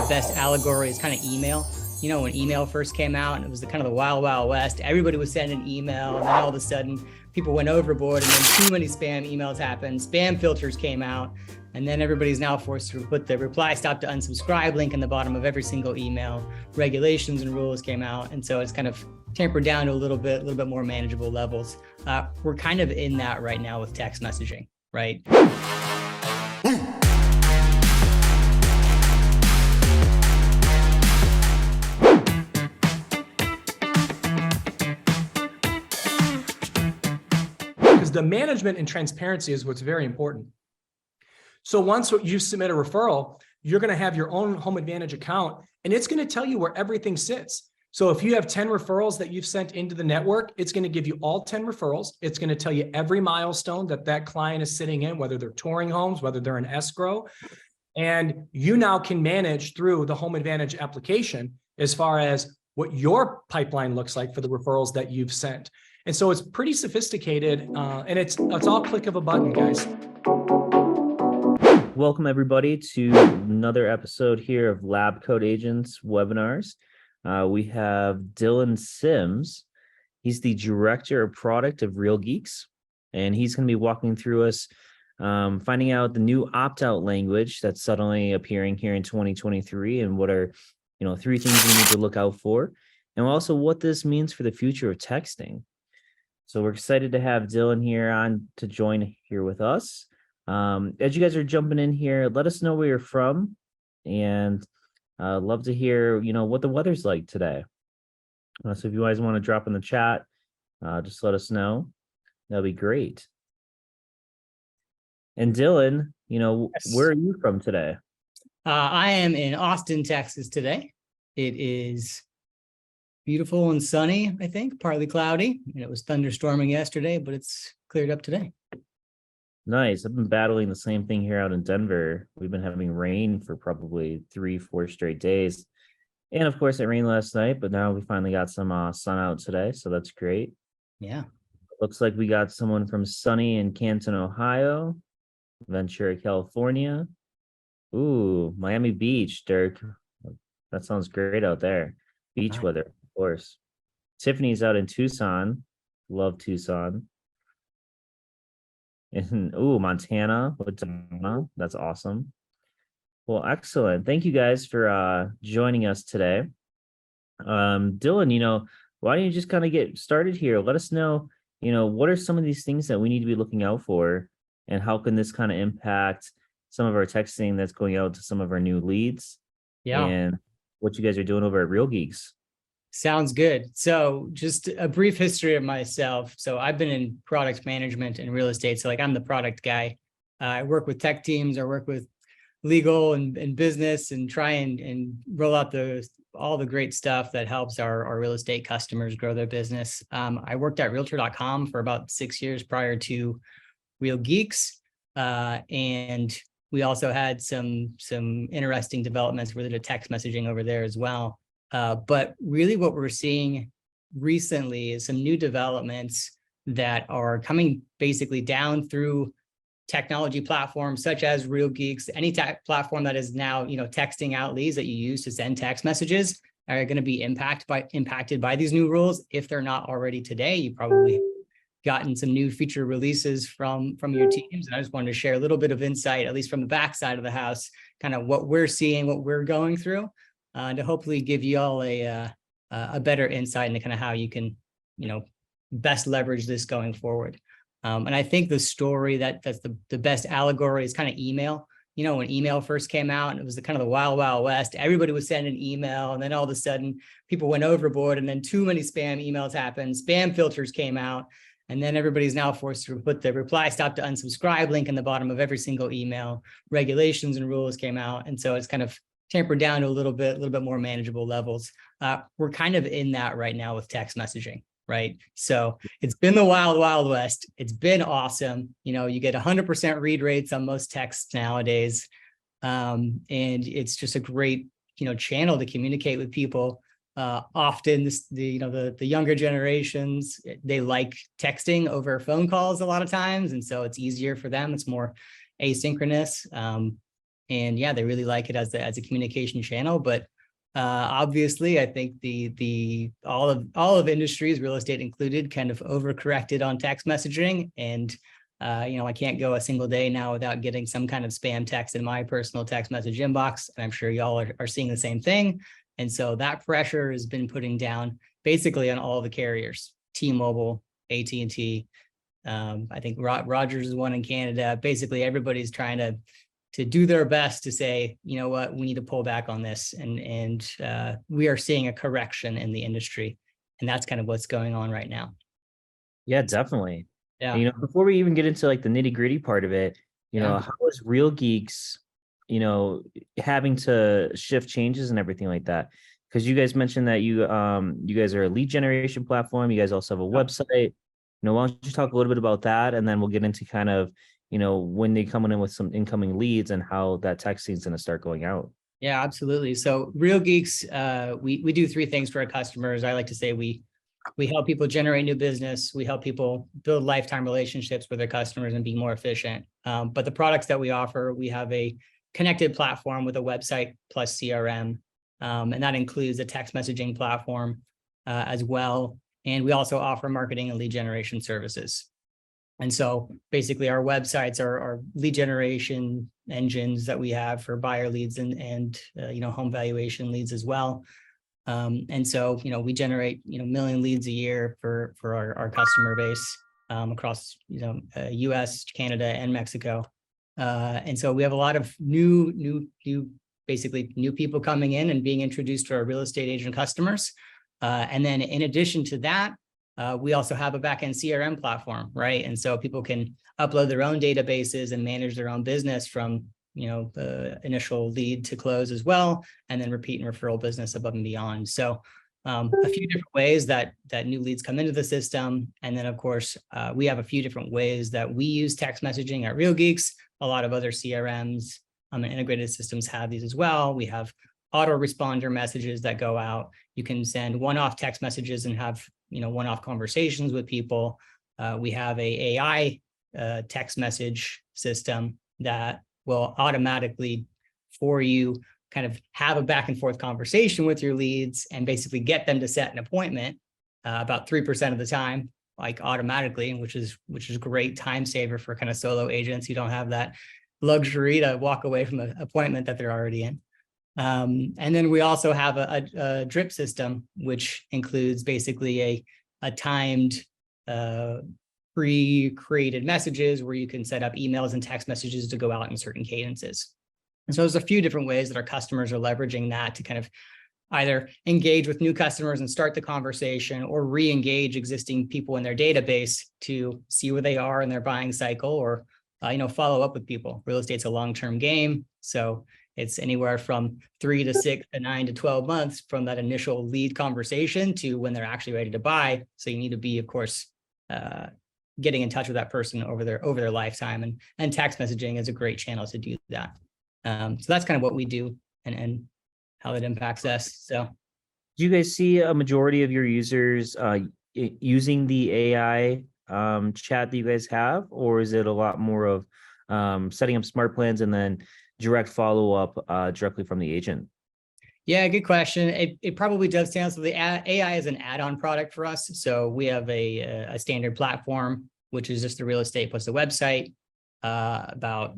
best allegory is kind of email. You know, when email first came out and it was the kind of the wild, wild west, everybody was sending email, and then all of a sudden people went overboard, and then too many spam emails happened. Spam filters came out, and then everybody's now forced to put the reply stop to unsubscribe link in the bottom of every single email. Regulations and rules came out, and so it's kind of tempered down to a little bit more manageable levels. We're kind of in that right now with text messaging, right? The management and transparency is what's very important. So once you submit a referral, you're going to have your own Home Advantage account, and it's going to tell you where everything sits. So if you have 10 referrals that you've sent into the network, it's going to give you all 10 referrals. It's going to tell you every milestone that client is sitting in, whether they're touring homes, whether they're in escrow. And you now can manage through the Home Advantage application as far as what your pipeline looks like for the referrals that you've sent. And so it's pretty sophisticated, and it's all click of a button, guys. Welcome everybody to another episode here of LabCoat Agents webinars. We have Dillon Simms. He's the director of product of Real Geeks, and he's going to be walking through us, finding out the new opt-out language that's suddenly appearing here in 2023, and what are, three things we need to look out for, and also what this means for the future of texting. So we're excited to have Dillon here on to join here with us. As you guys are jumping in here, let us know where you're from, and love to hear, what the weather's like today. So if you guys want to drop in the chat, just let us know. That'll be great. And Dillon, Yes. Where are you from today? I am in Austin, Texas today. It is beautiful and sunny, I think, partly cloudy. And it was thunderstorming yesterday, but it's cleared up today. Nice. I've been battling the same thing here out in Denver. We've been having rain for probably 3-4 straight days. And of course, it rained last night, but now we finally got some sun out today. So that's great. Yeah. Looks like we got someone from sunny in Canton, Ohio, Ventura, California. Ooh, Miami Beach, Dirk. That sounds great out there. Beach weather, of course. Tiffany's out in Tucson. Love Tucson. And Montana. That's awesome. Well, excellent. Thank you guys for joining us today. Dillon, why don't you just kind of get started here? Let us know, what are some of these things that we need to be looking out for, and how can this kind of impact some of our texting that's going out to some of our new leads? Yeah. And what you guys are doing over at Real Geeks. Sounds good. So just a brief history of myself. So I've been in product management and real estate. So I'm the product guy. I work with tech teams. I work with legal and business, and try and roll out all the great stuff that helps our real estate customers grow their business. I worked at Realtor.com for about 6 years prior to Real Geeks. And we also had some interesting developments related to text messaging over there as well. But really what we're seeing recently is some new developments that are coming basically down through technology platforms such as Real Geeks. Any tech platform that is now, texting out leads that you use to send text messages are going to be impacted by these new rules. If they're not already today, you probably gotten some new feature releases from your teams. And I just wanted to share a little bit of insight, at least from the back side of the house, kind of what we're seeing, what we're going through, to hopefully give you all a better insight into kind of how you can, best leverage this going forward. And I think the story that's the best allegory is kind of email. When email first came out and it was the kind of the wild, wild west, everybody was sending email, and then all of a sudden people went overboard, and then too many spam emails happened. Spam filters came out, and then everybody's now forced to put the reply stop to unsubscribe link in the bottom of every single email. Regulations and rules came out, and so it's kind of tempered down to a little bit more manageable levels. We're kind of in that right now with text messaging, right? So it's been the wild, wild west. It's been awesome. You get 100% read rates on most texts nowadays. And it's just a great, channel to communicate with people. Often the younger generations, they like texting over phone calls a lot of times. And so it's easier for them. It's more asynchronous. And yeah, they really like it as a communication channel. But obviously, I think all of industries, real estate included, kind of overcorrected on text messaging. And I can't go a single day now without getting some kind of spam text in my personal text message inbox. And I'm sure y'all are seeing the same thing. And so that pressure has been putting down basically on all the carriers, T-Mobile, AT&T. I think Rogers is one in Canada. Basically, everybody's trying to do their best to say, you know what, we need to pull back on this. And we are seeing a correction in the industry. And that's kind of what's going on right now. Yeah, definitely. Yeah. And, before we even get into like the nitty gritty part of it, how is Real Geeks, having to shift changes and everything like that? Because you guys mentioned that you guys are a lead generation platform. You guys also have a website. Why don't you talk a little bit about that, and then we'll get into kind of, when they come in with some incoming leads and how that texting is going to start going out. Yeah, absolutely. So Real Geeks, we do three things for our customers. I like to say we help people generate new business. We help people build lifetime relationships with their customers and be more efficient. But the products that we offer, we have a connected platform with a website plus CRM. And that includes a text messaging platform as well. And we also offer marketing and lead generation services. And so basically our websites are lead generation engines that we have for buyer leads and home valuation leads as well. And so, we generate, million leads a year for our customer base across, US, Canada, and Mexico. And so we have a lot of new people coming in and being introduced to our real estate agent customers. And then in addition to that, we also have a backend CRM platform, right? And so people can upload their own databases and manage their own business from the initial lead to close as well, and then repeat and referral business above and beyond. So a few different ways that new leads come into the system. And then of course, we have a few different ways that we use text messaging at Real Geeks. A lot of other CRMs and integrated systems have these as well. We have autoresponder messages that go out. You can send one-off text messages and have one-off conversations with people. We have a AI text message system that will automatically, for you, kind of have a back and forth conversation with your leads and basically get them to set an appointment about 3% of the time, like automatically, which is great time saver for kind of solo agents who don't have that luxury to walk away from an appointment that they're already in. And then we also have a drip system, which includes basically a timed pre-created messages where you can set up emails and text messages to go out in certain cadences. And so there's a few different ways that our customers are leveraging that to kind of either engage with new customers and start the conversation, or re-engage existing people in their database to see where they are in their buying cycle, or follow up with people. Real estate's a long-term game, so it's anywhere from 3 to 6 to 9 to 12 months from that initial lead conversation to when they're actually ready to buy. So you need to be, of course, getting in touch with that person over their lifetime, and text messaging is a great channel to do that. So that's kind of what we do and how it impacts us. So, do you guys see a majority of your users using the AI chat that you guys have, or is it a lot more of setting up smart plans and then direct follow-up directly from the agent? Yeah, good question. It probably dovetails. So the AI is an add-on product for us. So we have a standard platform, which is just the real estate plus the website. About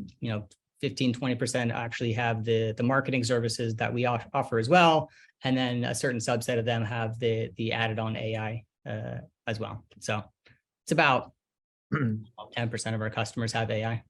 15-20% actually have the marketing services that we offer as well, and then a certain subset of them have the added on AI as well. So it's about 10% of our customers have AI.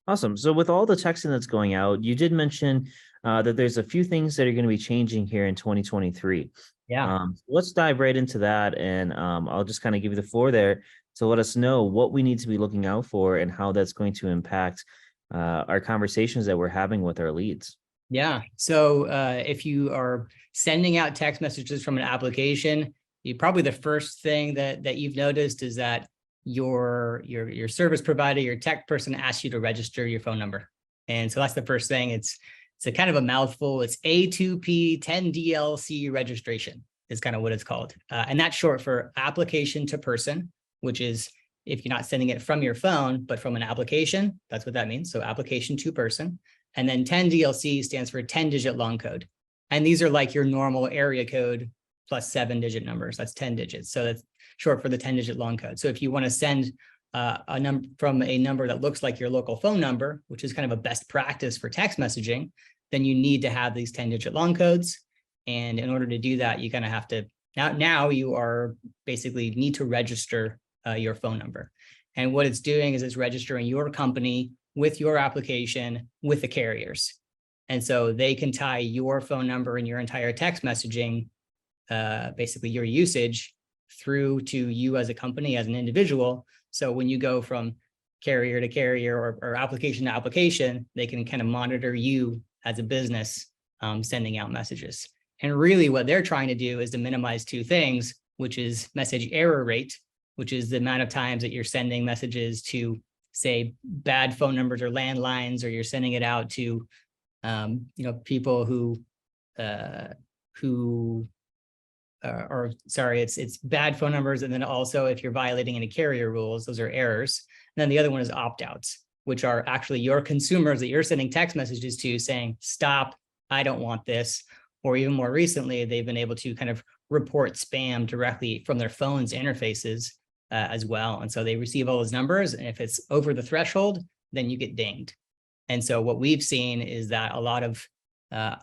Awesome. So with all the texting that's going out, you did mention that there's a few things that are going to be changing here in 2023. Yeah. Let's dive right into that. And I'll just kind of give you the floor there to let us know what we need to be looking out for and how that's going to impact our conversations that we're having with our leads. Yeah. So if you are sending out text messages from an application, probably the first thing that you've noticed is that your service provider, your tech person asks you to register your phone number. And so that's the first thing. It's a kind of a mouthful. It's A2P 10DLC registration is kind of what it's called. And that's short for application to person, which is if you're not sending it from your phone, but from an application, that's what that means. So application to person. And then 10 DLC stands for 10-digit long code. And these are like your normal area code plus 7-digit numbers. That's 10 digits. So that's short for the 10-digit long code. So if you want to send a number from a number that looks like your local phone number, which is kind of a best practice for text messaging, then you need to have these 10-digit long codes. And in order to do that, you kind of have to, now you are basically need to register your phone number. And what it's doing is it's registering your company with your application with the carriers. And so they can tie your phone number and your entire text messaging, basically your usage, through to you as a company, as an individual. So when you go from carrier to carrier or application to application, they can kind of monitor you as a business sending out messages. And really what they're trying to do is to minimize two things, which is message error rate, which is the amount of times that you're sending messages to, say, bad phone numbers or landlines, or you're sending it out to people who or sorry, it's bad phone numbers. And then also if you're violating any carrier rules, those are errors. And then the other one is opt-outs, which are actually your consumers that you're sending text messages to saying, stop, I don't want this. Or even more recently, they've been able to kind of report spam directly from their phone's interfaces as well. And so they receive all those numbers. And if it's over the threshold, then you get dinged. And so what we've seen is that a lot of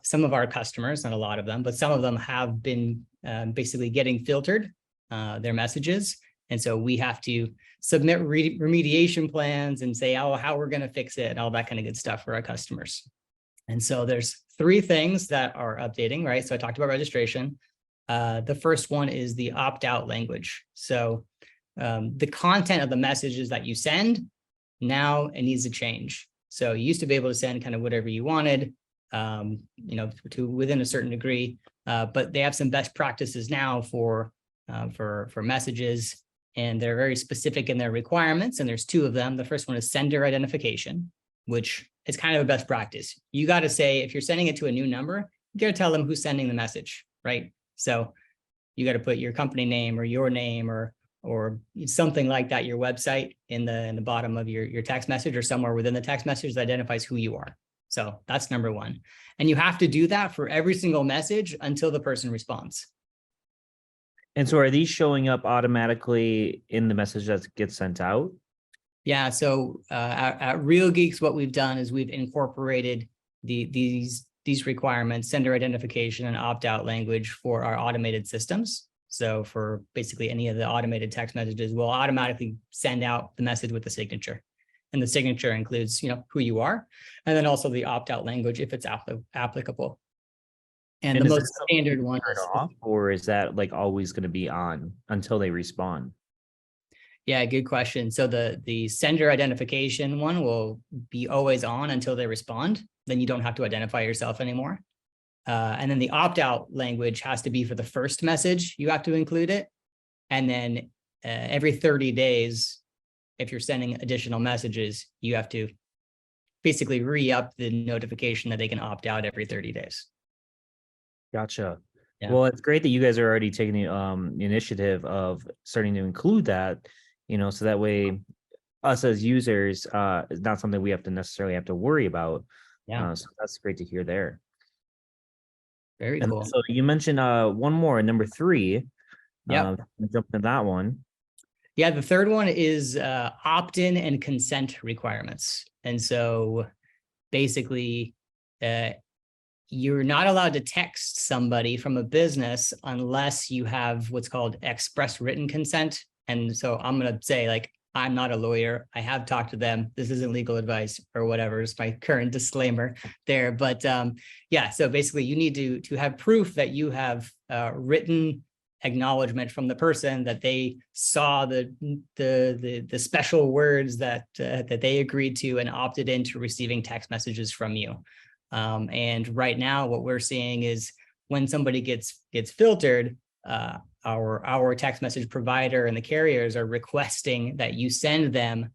some of our customers, not a lot of them, but some of them have been basically getting filtered their messages. And so we have to submit remediation plans and say, oh, how we're going to fix it and all that kind of good stuff for our customers. And so there's 3 things that are updating, right? So I talked about registration. The first one is the opt-out language. So the content of the messages that you send, now it needs to change. So you used to be able to send kind of whatever you wanted, to within a certain degree, but they have some best practices now for messages, and they're very specific in their requirements. And there's 2 of them. The first one is sender identification, which is kind of a best practice. You got to say, if you're sending it to a new number, you got to tell them who's sending the message, right? So you got to put your company name or your name or something like that, your website in the bottom of your text message, or somewhere within the text message that identifies who you are. So that's number 1. And you have to do that for every single message until the person responds. And so are these showing up automatically in the message that gets sent out? Yeah, so at Real Geeks, what we've done is we've incorporated these requirements, sender identification and opt-out language for our automated systems. So for basically any of the automated text messages, we'll automatically send out the message with the signature. And the signature includes, who you are, and then also the opt-out language if it's applicable. And the most standard one is off, or is that like always going to be on until they respond? Yeah, good question. So the sender identification one will be always on until they respond. Then you don't have to identify yourself anymore. And then the opt-out language has to be for the first message. You have to include it. And then every 30 days, if you're sending additional messages, you have to basically re-up the notification that they can opt out every 30 days. Gotcha. Yeah. Well, it's great that you guys are already taking the initiative of starting to include that, so that way us as users is not something we have to necessarily have to worry about. Yeah. So that's great to hear there. Very And cool. so you mentioned one more, number 3. Yeah. Jump into that one. Yeah, the third one is opt-in and consent requirements. And so basically, you're not allowed to text somebody from a business unless you have what's called express written consent. And so I'm going to say, like, I'm not a lawyer. I have talked to them. This isn't legal advice or whatever. It's my current disclaimer there. But yeah, so basically you need to have proof that you have written acknowledgement from the person that they saw the special words that they agreed to and opted into receiving text messages from you. And right now, what we're seeing is when somebody gets filtered, our text message provider and the carriers are requesting that you send them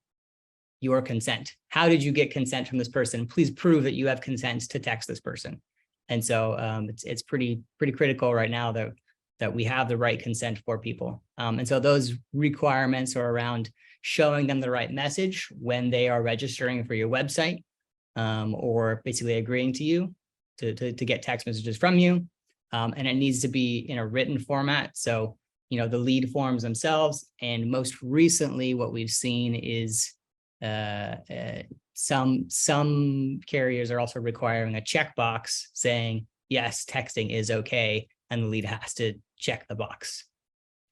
your consent. How did you get consent from this person? Please prove that you have consent to text this person. And so it's pretty critical right now that we have the right consent for people. And so those requirements are around showing them the right message when they are registering for your website, or basically agreeing to you to get text messages from you. And it needs to be in a written format. So, the lead forms themselves. And most recently, what we've seen is some carriers are also requiring a checkbox saying, yes, texting is okay. And the lead has to check the box.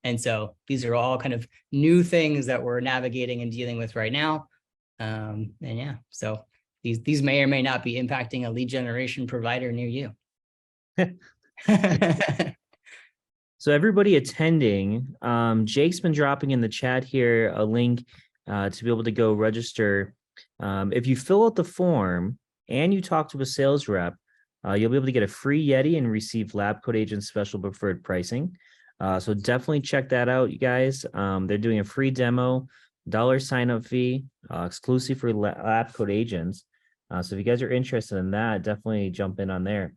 And so these are all kind of new things that we're navigating and dealing with right now. And yeah, so these may or may not be impacting a lead generation provider near you. So everybody attending, Jake's been dropping in the chat here a link to be able to go register. If you fill out the form and you talk to a sales rep, you'll be able to get a free YETI and receive LabCoat Agents special preferred pricing. So definitely check that out, you guys. They're doing a free demo, $1 sign-up fee, exclusive for LabCoat Agents. So if you guys are interested in that, definitely jump in on there.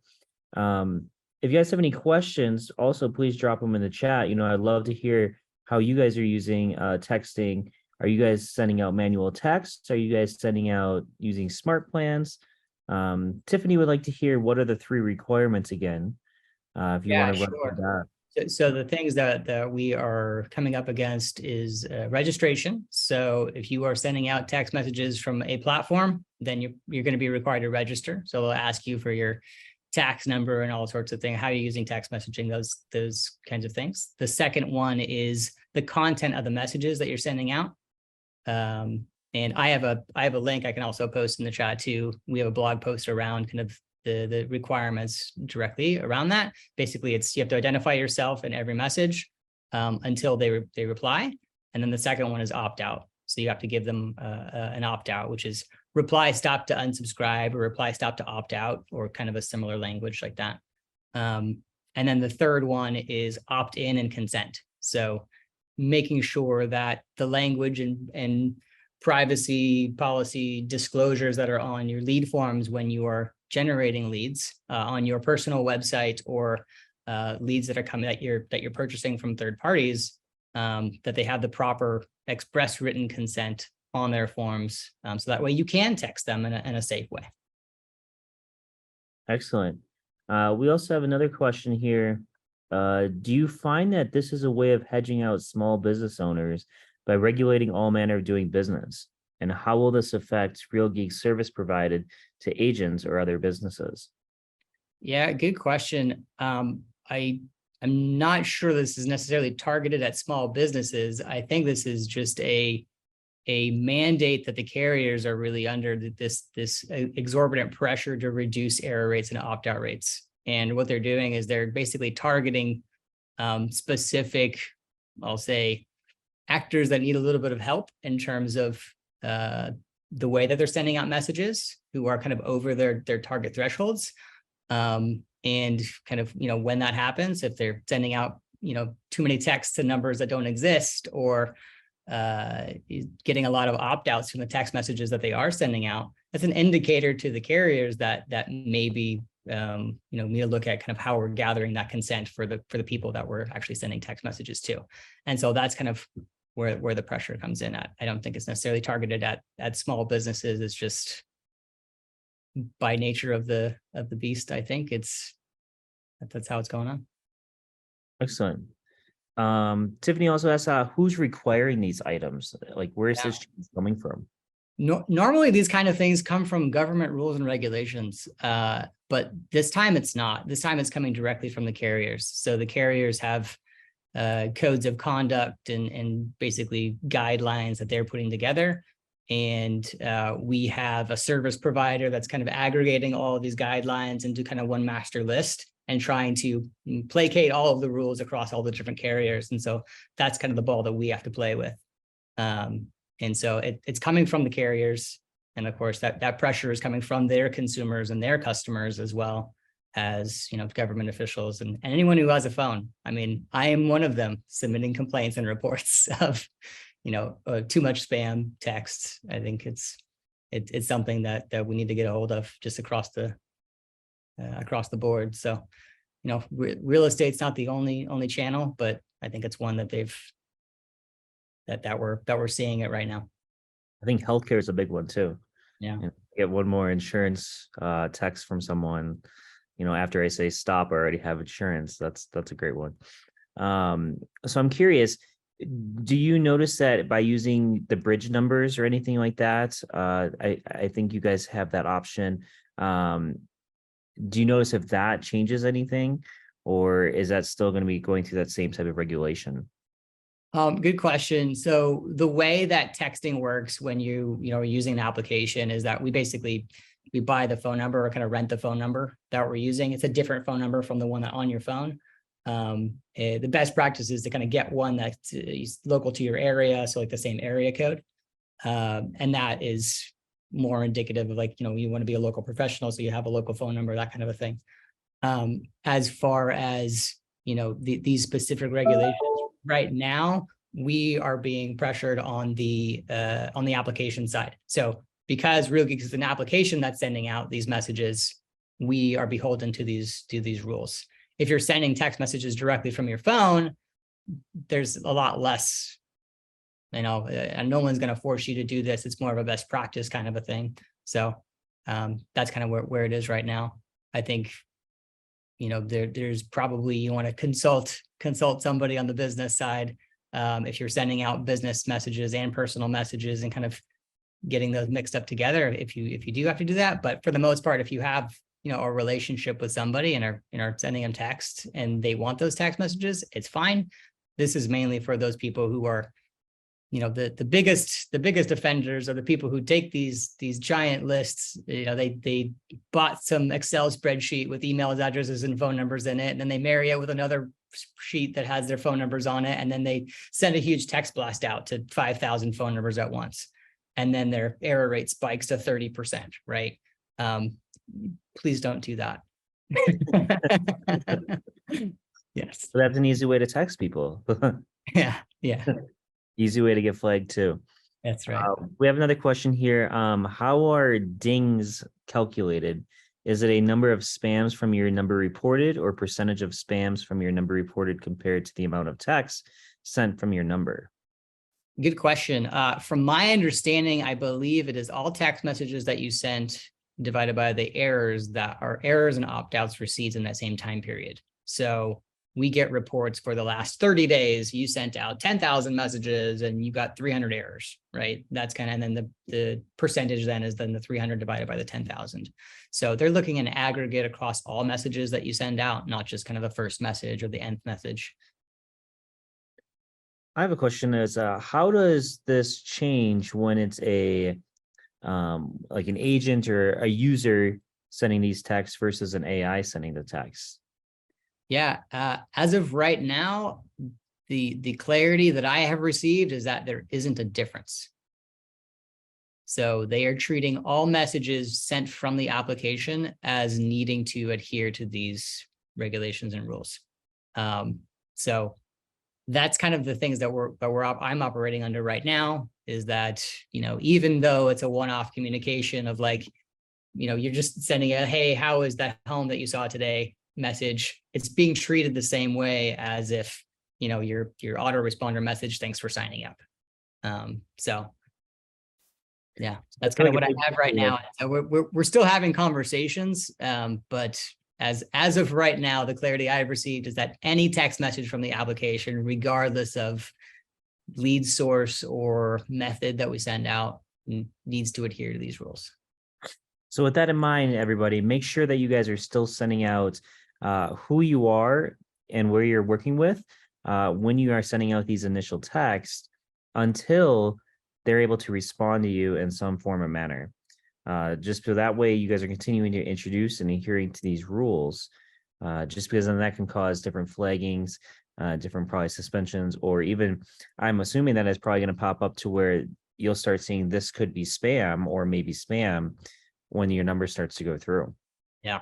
If you guys have any questions, also please drop them in the chat. I'd love to hear how you guys are using texting. Are you guys sending out manual texts? Are you guys sending out using smart plans? Tiffany would like to hear what are the 3 requirements again, if you want to run through that. So the things that we are coming up against is registration. So if you are sending out text messages from a platform, then you're going to be required to register. So they'll ask you for your tax number and all sorts of things, how you're using text messaging, those kinds of things. The second one is the content of the messages that you're sending out. And I have a link I can also post in the chat too. We have a blog post around kind of the requirements directly around that. Basically, you have to identify yourself in every message until they reply. And then the second one is opt out. So you have to give them an opt out, which is reply stop to unsubscribe or reply stop to opt out, or kind of a similar language like that. And then the third one is opt in and consent. So making sure that the language and privacy policy disclosures that are on your lead forms when you are generating leads on your personal website, or leads that are coming that you're purchasing from third parties, that they have the proper express written consent on their forms, so that way you can text them in a safe way. Excellent. We also have another question here. Do you find that this is a way of hedging out small business owners by regulating all manner of doing business? And how will this affect Real Geeks service provided to agents or other businesses? Yeah, good question. I'm not sure this is necessarily targeted at small businesses. I think this is just a mandate that the carriers are really under this exorbitant pressure to reduce error rates and opt-out rates. And what they're doing is they're basically targeting specific, I'll say, actors that need a little bit of help in terms of the way that they're sending out messages, who are kind of over their target thresholds. And kind of, when that happens, if they're sending out, too many texts to numbers that don't exist, or getting a lot of opt-outs from the text messages that they are sending out, that's an indicator to the carriers that maybe need to look at kind of how we're gathering that consent for the people that we're actually sending text messages to. And so that's kind of where the pressure comes in at. I don't think it's necessarily targeted at small businesses. It's just by nature of the beast. I think that's how it's going on. Excellent. Tiffany also asks, who's requiring these items? Like, where is this coming from? Normally, these kind of things come from government rules and regulations, but this time it's not. This time it's coming directly from the carriers. So the carriers have codes of conduct and basically guidelines that they're putting together. And we have a service provider that's kind of aggregating all of these guidelines into kind of one master list and trying to placate all of the rules across all the different carriers. And so that's kind of the ball that we have to play with. And so it's coming from the carriers. And of course, that pressure is coming from their consumers and their customers, as well as, government officials and anyone who has a phone. I mean, I am one of them submitting complaints and reports of, too much spam texts. I think it's something that we need to get a hold of just across the board. So, real estate's not the only channel, but I think it's one that we're seeing it right now. I think healthcare is a big one too. Yeah. Get one more insurance text from someone, after I say stop, I already have insurance. That's a great one. So I'm curious, do you notice that by using the bridge numbers or anything like that? I think you guys have that option. Do you notice if that changes anything, or is that still going to be going through that same type of regulation? Good question. So the way that texting works when are using an application is that we buy the phone number or kind of rent the phone number that we're using. It's a different phone number from the one that on your phone. The best practice is to kind of get one that's local to your area, so like the same area code, and that is more indicative of you want to be a local professional, so you have a local phone number, that kind of a thing. As far as these specific regulations, right now we are being pressured on the application side. So because RealGeeks is an application that's sending out these messages, we are beholden to these rules. If you're sending text messages directly from your phone, there's a lot less, and no one's going to force you to do this. It's more of a best practice kind of a thing. So that's kind of where it is right now. I think, there's probably, you want to consult somebody on the business side. If you're sending out business messages and personal messages and kind of getting those mixed up together, if you do have to do that. But for the most part, if you have a relationship with somebody and are sending them text and they want those text messages, it's fine. This is mainly for those people who are, the biggest offenders are the people who take these giant lists. They bought some Excel spreadsheet with email addresses and phone numbers in it, and then they marry it with another sheet that has their phone numbers on it, and then they send a huge text blast out to 5,000 phone numbers at once, and then their error rate spikes to 30%. Right? Please don't do that. Yes. So that's an easy way to text people. Yeah. Easy way to get flagged too. That's right. We have another question here. How are dings calculated? Is it a number of spams from your number reported, or percentage of spams from your number reported compared to the amount of text sent from your number? Good question. From my understanding, I believe it is all text messages that you sent divided by the errors that are errors and opt-outs received in that same time period. So we get reports for the last 30 days, you sent out 10,000 messages and you got 300 errors, right? That's kind of, and then the percentage then is then the 300 divided by the 10,000. So they're looking in aggregate across all messages that you send out, not just kind of the first message or the nth message. I have a question is, how does this change when it's a, like an agent or a user sending these texts versus an AI sending the text? Yeah, as of right now, the clarity that I have received is that there isn't a difference. So they are treating all messages sent from the application as needing to adhere to these regulations and rules. So that's kind of the things that I'm operating under right now, is that, even though it's a one-off communication of you're just sending a, hey, how is that home that you saw today message, it's being treated the same way as if, your autoresponder message, thanks for signing up. So yeah, that's kind of what I have right now. So we're still having conversations, but as of right now, the clarity I've received is that any text message from the application, regardless of lead source or method that we send out, needs to adhere to these rules. So with that in mind, everybody, make sure that you guys are still sending out who you are and where you're working with when you are sending out these initial texts until they're able to respond to you in some form or manner. Just so that way you guys are continuing to introduce and adhering to these rules, just because then that can cause different flaggings, different probably suspensions, or even I'm assuming that it's probably going to pop up to where you'll start seeing this could be spam or maybe spam when your number starts to go through. Yeah.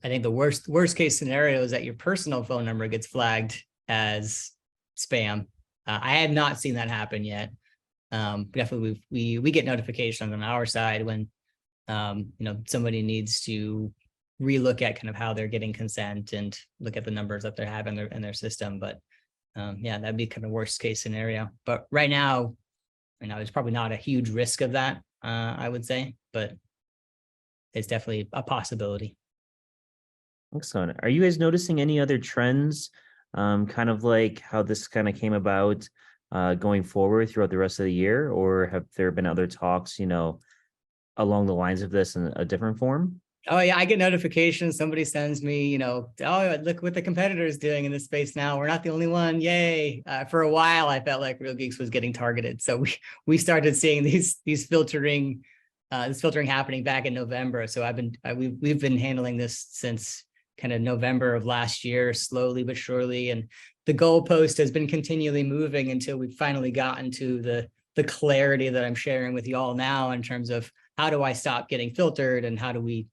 I think the worst case scenario is that your personal phone number gets flagged as spam. I have not seen that happen yet. Definitely we get notifications on our side when somebody needs to relook at kind of how they're getting consent and look at the numbers that they have in their system. But yeah, that'd be kind of worst case scenario. But right now, there's probably not a huge risk of that. I would say, but it's definitely a possibility. Excellent. Are you guys noticing any other trends, kind of like how this kind of came about going forward throughout the rest of the year, or have there been other talks, along the lines of this in a different form? Oh yeah, I get notifications. Somebody sends me, oh, look what the competitor is doing in this space now. We're not the only one. Yay. For a while, I felt like Real Geeks was getting targeted. So we started seeing these filtering, this filtering happening back in November. So we've been handling this since kind of November of last year, slowly but surely. And the goalpost has been continually moving until we've finally gotten to the clarity that I'm sharing with you all now in terms of how do I stop getting filtered and how do we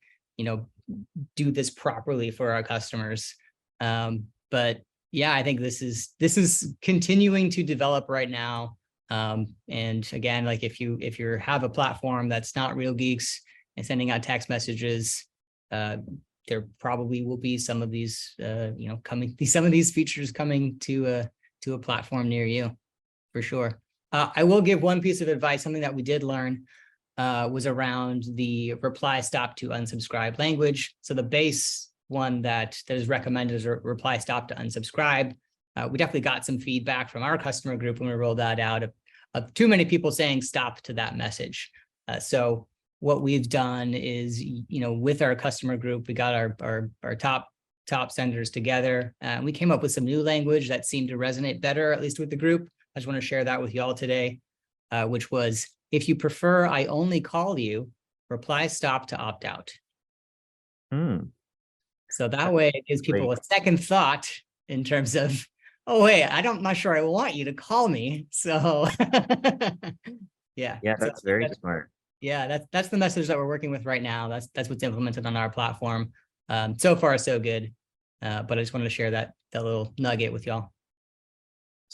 do this properly for our customers. But yeah, I think this is continuing to develop right now. And again, like if you have a platform that's not Real Geeks and sending out text messages, there probably will be some of these, some of these features coming to a platform near you, for sure. I will give one piece of advice. Something that we did learn was around the reply stop to unsubscribe language. So the base one that is recommended is reply stop to unsubscribe. We definitely got some feedback from our customer group when we rolled that out of too many people saying stop to that message. So what we've done is, with our customer group, we got our top senders together. We came up with some new language that seemed to resonate better, at least with the group. I just want to share that with y'all today, which was, if you prefer, I only call you, reply stop to opt out. So that way it gives people a second thought in terms of, oh, wait, I'm not sure I want you to call me. So yeah. Yeah, that's very smart. Yeah, that's the message that we're working with right now. That's what's implemented on our platform. So far, so good. But I just wanted to share that little nugget with y'all.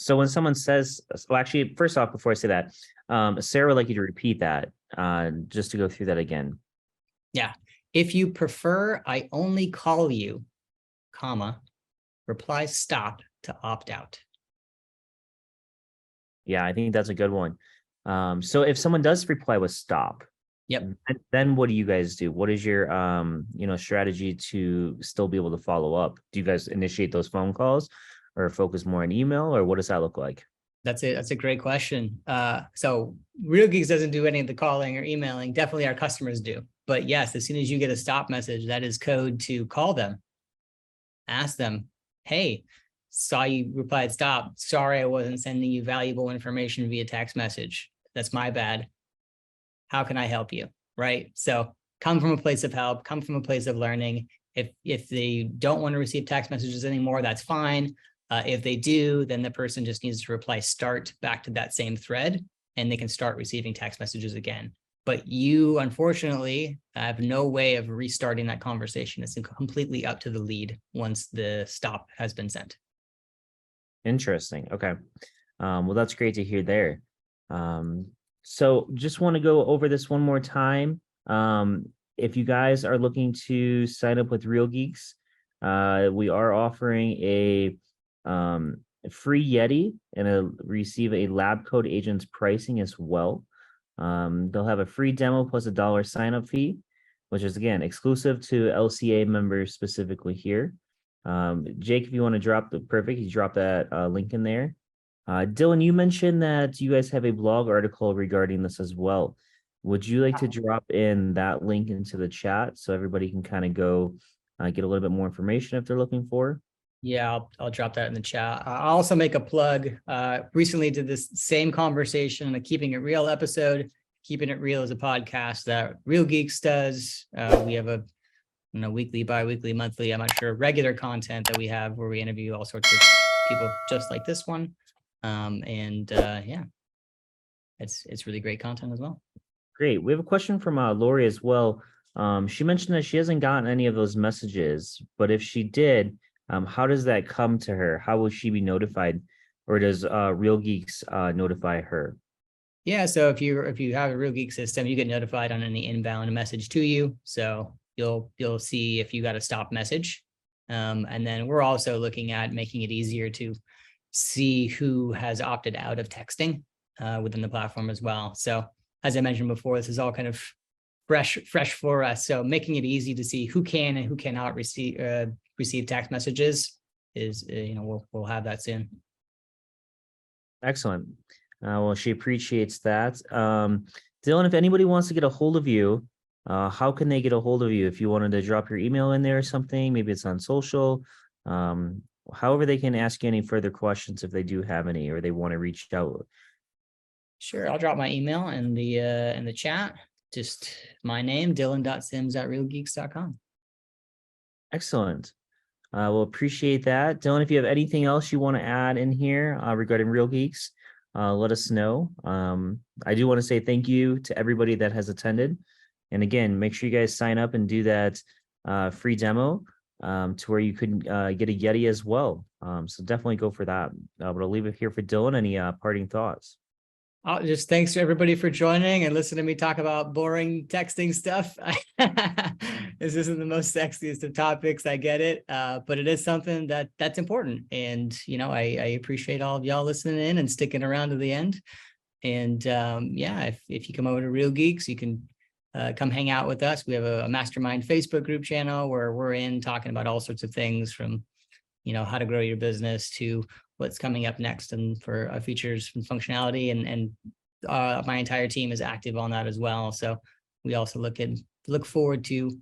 So when someone says, well, actually, first off, before I say that, Sarah would like you to repeat that, just to go through that again. Yeah. If you prefer, I only call you, comma, reply stop to opt out. Yeah, I think that's a good one. So if someone does reply with stop, yep, then what do you guys do? What is your strategy to still be able to follow up? Do you guys initiate those phone calls or focus more on email, or what does that look like? That's a great question. So Real Geeks doesn't do any of the calling or emailing. Definitely our customers do. But yes, as soon as you get a stop message, that is code to call them. Ask them, hey, saw you replied stop. Sorry, I wasn't sending you valuable information via text message. That's my bad. How can I help you? Right? So come from a place of help, come from a place of learning. If they don't want to receive text messages anymore, that's fine. If they do, then the person just needs to reply start back to that same thread, and they can start receiving text messages again. But you, unfortunately, have no way of restarting that conversation. It's completely up to the lead once the stop has been sent. Interesting. Okay. Well, that's great to hear there. So just want to go over this one more time. If you guys are looking to sign up with Real Geeks, we are offering a free YETI and receive a LabCoat Agents pricing as well. They'll have a free demo plus $1 sign-up fee, which is, again, exclusive to LCA members specifically here. Jake, if you want to drop you drop that link in there. Dillon, you mentioned that you guys have a blog article regarding this as well. Would you like to drop in that link into the chat so everybody can kind of go get a little bit more information if they're looking for? Yeah, I'll drop that in the chat. I'll also make a plug. Recently did this same conversation in a Keeping It Real episode. Keeping It Real is a podcast that Real Geeks does. We have a weekly, bi-weekly, monthly, I'm not sure, regular content that we have where we interview all sorts of people just like this one. Yeah, it's really great content as well. Great. We have a question from Lori as well. She mentioned that she hasn't gotten any of those messages, but if she did, how does that come to her? How will she be notified, or does Real Geeks notify her? Yeah, so if you have a Real Geek system, you get notified on any inbound message to you. So you'll see if you got a stop message. And then we're also looking at making it easier to see who has opted out of texting within the platform as well. So as I mentioned before, this is all kind of fresh for us. So making it easy to see who can and who cannot receive text messages is, we'll have that soon. Excellent. Well, she appreciates that. Dillon, if anybody wants to get a hold of you, how can they get a hold of you? If you wanted to drop your email in there or something, maybe it's on social, however they can ask you any further questions if they do have any, or they want to reach out. Sure, I'll drop my email in the chat. Just my name, Dillon.Simms@RealGeeks.com. Excellent. We'll appreciate that. Dillon, if you have anything else you want to add in here regarding Real Geeks, let us know. I do want to say thank you to everybody that has attended. And again, make sure you guys sign up and do that free demo to where you could get a YETI as well. So definitely go for that. But I'll leave it here for Dillon. Any parting thoughts? Just thanks to everybody for joining and listening to me talk about boring texting stuff. This isn't the most sexiest of topics, I get it, but it is something that's important. And, I appreciate all of y'all listening in and sticking around to the end. And yeah, if you come over to Real Geeks, you can come hang out with us. We have a mastermind Facebook group channel where we're in talking about all sorts of things from, how to grow your business to what's coming up next and for features and functionality. And my entire team is active on that as well. So we also look forward to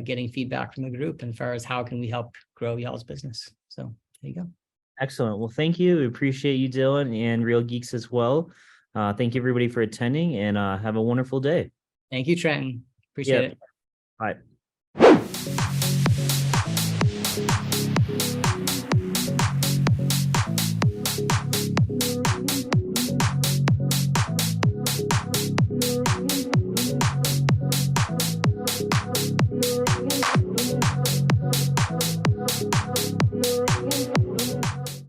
getting feedback from the group as far as how can we help grow y'all's business. So there you go. Excellent. Well, thank you. We appreciate you, Dillon, and Real Geeks as well. Thank you, everybody, for attending, and have a wonderful day. Thank you, Trenton. Appreciate it. Bye.